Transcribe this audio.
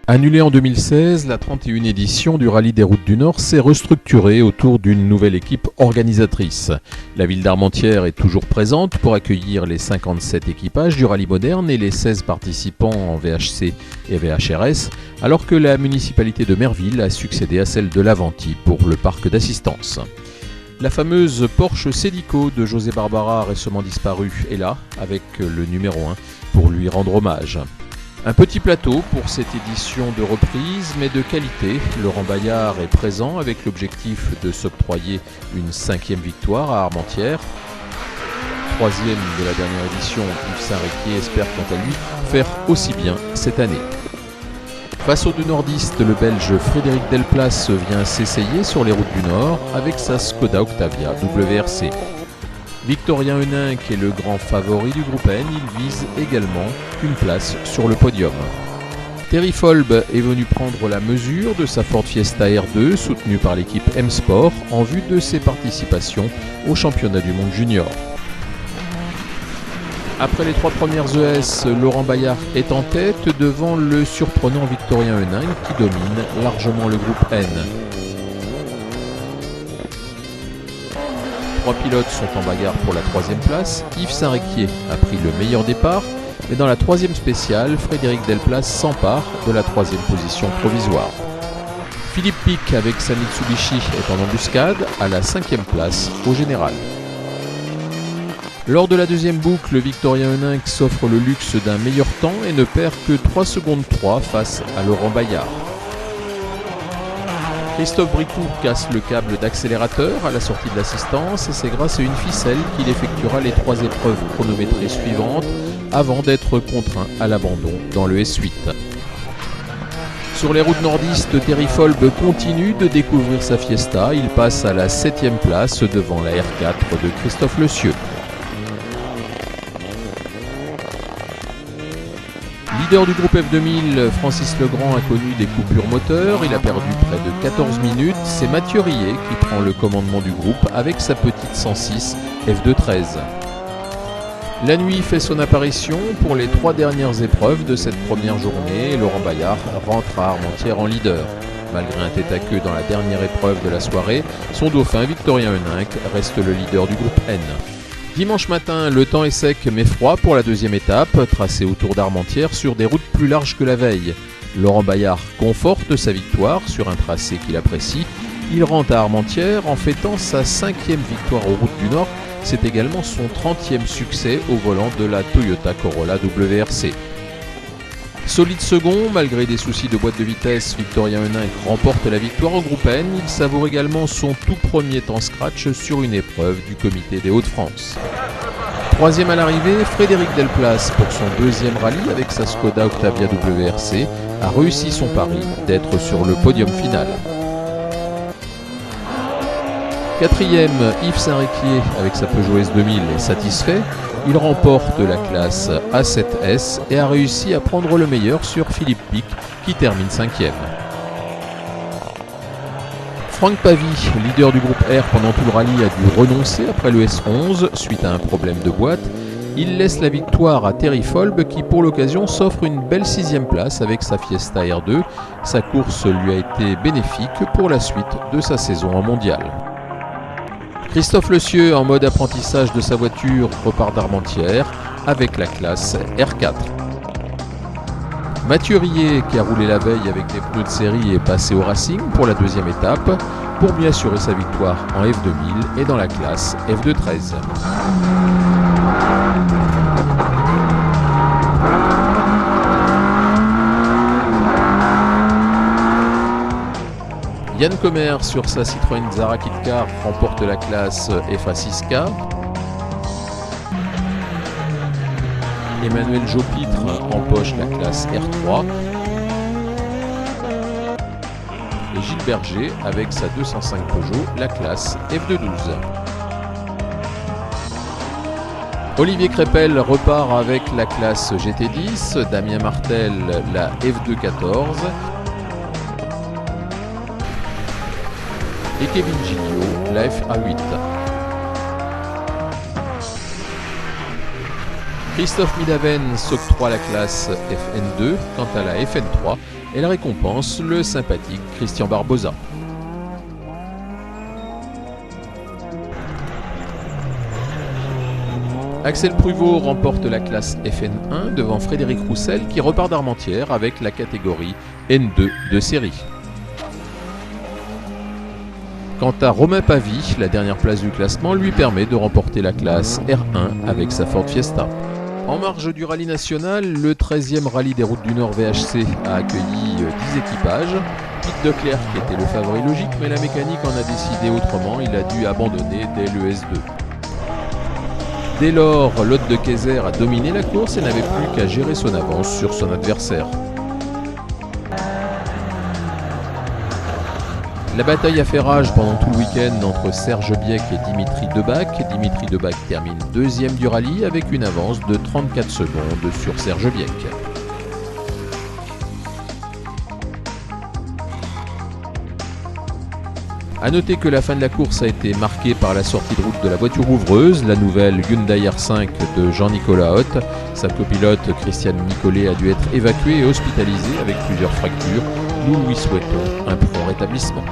Annulée en 2016, la 31e édition du Rallye des Routes du Nord s'est restructurée autour d'une nouvelle équipe organisatrice. La ville d'Armentières est toujours présente pour accueillir les 57 équipages du rallye moderne et les 16 participants en VHC et VHRS, alors que la municipalité de Merville a succédé à celle de l'Aventie pour le parc d'assistance. La fameuse Porsche Celico de José Barbara, récemment disparue, est là, avec le numéro 1, pour lui rendre hommage. Un petit plateau pour cette édition de reprise, mais de qualité. Laurent Bayard est présent avec l'objectif de s'octroyer une 5e victoire à Armentières. 3e de la dernière édition, Yves Saint-Réquier espère quant à lui faire aussi bien cette année. Face aux deux nordistes, le Belge Frédéric Delplace vient s'essayer sur les routes du Nord avec sa Skoda Octavia WRC. Victorien Heninck est le grand favori du groupe N, il vise également une place sur le podium. Thierry Folb est venu prendre la mesure de sa Ford Fiesta R2 soutenue par l'équipe M-Sport en vue de ses participations au championnat du monde junior. Après les 3 premières ES, Laurent Bayard est en tête devant le surprenant Victorien Heninck qui domine largement le groupe N. 3 pilotes sont en bagarre pour la 3e place. Yves Saint-Réquier a pris le meilleur départ, mais dans la 3e spéciale, Frédéric Delplace s'empare de la 3e position provisoire. Philippe Pic avec sa Mitsubishi est en embuscade à la 5e place au général. Lors de la 2e boucle, Victorien Heninck s'offre le luxe d'un meilleur temps et ne perd que 3 secondes 3 face à Laurent Bayard. Christophe Bricout casse le câble d'accélérateur à la sortie de l'assistance et c'est grâce à une ficelle qu'il effectuera les 3 épreuves chronométrées suivantes avant d'être contraint à l'abandon dans le S8. Sur les routes nordistes, Thierry Folb continue de découvrir sa Fiesta. Il passe à la 7e place devant la R4 de Christophe Lecieux. Leader du groupe F2000, Francis Legrand a connu des coupures moteurs, il a perdu près de 14 minutes. C'est Mathieu Rillet qui prend le commandement du groupe avec sa petite 106 F213. La nuit fait son apparition pour les 3 dernières épreuves de cette première journée. Laurent Bayard rentre à Armentières en leader. Malgré un tête-à-queue dans la dernière épreuve de la soirée, son dauphin Victorien Heninck reste le leader du groupe N. Dimanche matin, le temps est sec mais froid pour la 2e étape, tracée autour d'Armentières sur des routes plus larges que la veille. Laurent Bayard conforte sa victoire sur un tracé qu'il apprécie. Il rentre à Armentières en fêtant sa 5e victoire aux routes du Nord. C'est également son 30e succès au volant de la Toyota Corolla WRC. Solide second, malgré des soucis de boîte de vitesse, Victorien Heninck remporte la victoire au groupe N. Il savoure également son tout premier temps scratch sur une épreuve du comité des Hauts-de-France. 3e à l'arrivée, Frédéric Delplace pour son 2e rallye avec sa Skoda Octavia WRC a réussi son pari d'être sur le podium final. 4e, Yves Saint-Réquier avec sa Peugeot S2000 est satisfait. Il remporte la classe A7S et a réussi à prendre le meilleur sur Philippe Pic qui termine 5e. Franck Pavie, leader du groupe R pendant tout le rallye, a dû renoncer après le S11 suite à un problème de boîte. Il laisse la victoire à Thierry Folb qui pour l'occasion s'offre une belle 6e place avec sa Fiesta R2. Sa course lui a été bénéfique pour la suite de sa saison en mondial. Christophe Lecieux, en mode apprentissage de sa voiture, repart d'Armentières avec la classe R4. Mathieu Rillet, qui a roulé la veille avec des pneus de série, est passé au Racing pour la 2e étape pour mieux assurer sa victoire en F2000 et dans la classe F213. Yann Commer sur sa Citroën Zara Kit-Car remporte la classe FA6K. Emmanuel Jopitre empoche la classe R3. Et Gilles Berger avec sa 205 Peugeot la classe F212. Olivier Crépel repart avec la classe GT10, Damien Martel la F214. Et Kevin Giglio, la FA8. Christophe Midaven s'octroie la classe FN2, quant à la FN3, Elle récompense le sympathique Christian Barbosa. Axel Pruvot remporte la classe FN1 devant Frédéric Roussel qui repart d'Armentières avec la catégorie N2 de série. Quant à Romain Pavie, la dernière place du classement lui permet de remporter la classe R1 avec sa Ford Fiesta. En marge du rallye national, le 13e rallye des routes du Nord VHC a accueilli 10 équipages. Pete Declercq était le favori logique, mais la mécanique en a décidé autrement, il a dû abandonner dès le S2. Dès lors, Lotte de Kayser a dominé la course et n'avait plus qu'à gérer son avance sur son adversaire. La bataille a fait rage pendant tout le week-end entre Serge Biec et Dimitri Debac. Dimitri Debac termine deuxième du rallye avec une avance de 34 secondes sur Serge Biec. A noter que la fin de la course a été marquée par la sortie de route de la voiture ouvreuse, la nouvelle Hyundai R5 de Jean-Nicolas Hott. Sa copilote Christiane Nicolet a dû être évacuée et hospitalisée avec plusieurs fractures. Nous lui souhaitons un prompt rétablissement.